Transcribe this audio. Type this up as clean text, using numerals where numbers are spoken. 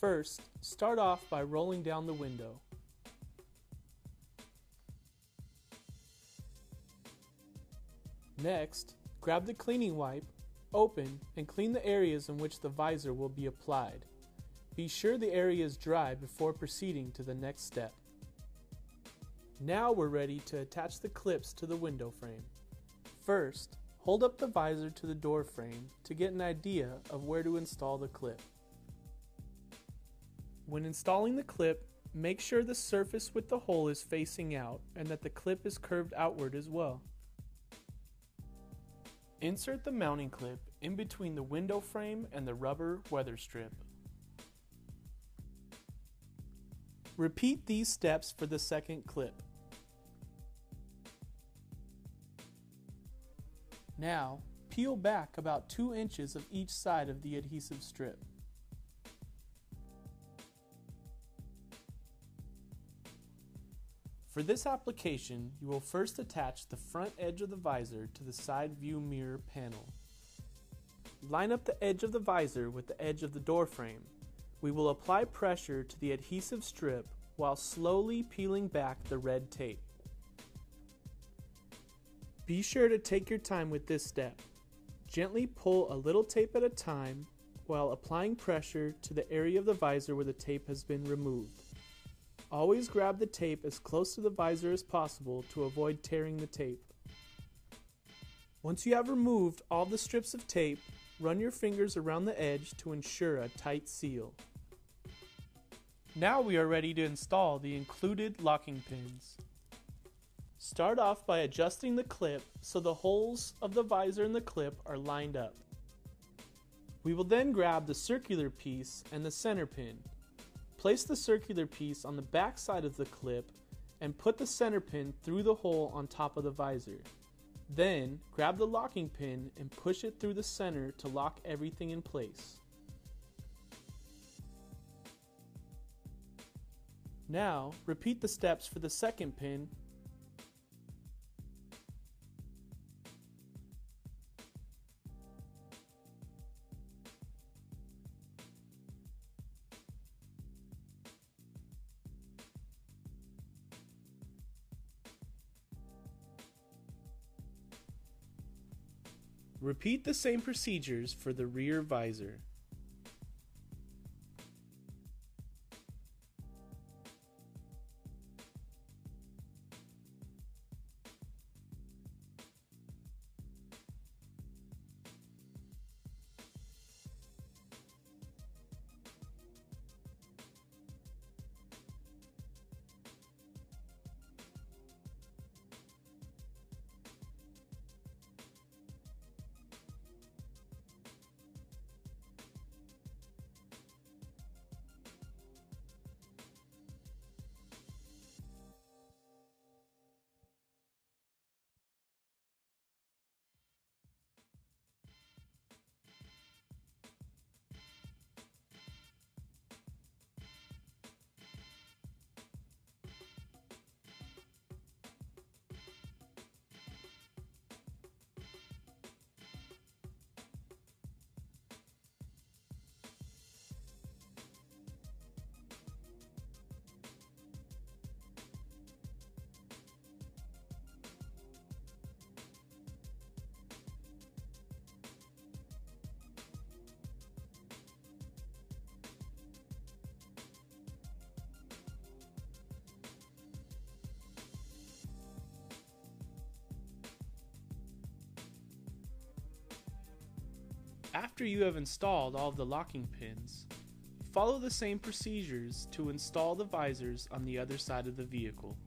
First, start off by rolling down the window. Next, grab the cleaning wipe, open, and clean the areas in which the visor will be applied. Be sure the area is dry before proceeding to the next step. Now we're ready to attach the clips to the window frame. First, hold up the visor to the door frame to get an idea of where to install the clip. When installing the clip, make sure the surface with the hole is facing out and that the clip is curved outward as well. Insert the mounting clip in between the window frame and the rubber weather strip. Repeat these steps for the second clip. Now, peel back about 2 inches of each side of the adhesive strip. For this application, you will first attach the front edge of the visor to the side view mirror panel. Line up the edge of the visor with the edge of the door frame. We will apply pressure to the adhesive strip while slowly peeling back the red tape. Be sure to take your time with this step. Gently pull a little tape at a time while applying pressure to the area of the visor where the tape has been removed. Always grab the tape as close to the visor as possible to avoid tearing the tape. Once you have removed all the strips of tape, run your fingers around the edge to ensure a tight seal. Now we are ready to install the included locking pins. Start off by adjusting the clip so the holes of the visor and the clip are lined up. We will then grab the circular piece and the center pin. Place the circular piece on the back side of the clip and put the center pin through the hole on top of the visor. Then, grab the locking pin and push it through the center to lock everything in place. Now, repeat the steps for the second pin . Repeat the same procedures for the rear visor. After you have installed all of the locking pins, follow the same procedures to install the visors on the other side of the vehicle.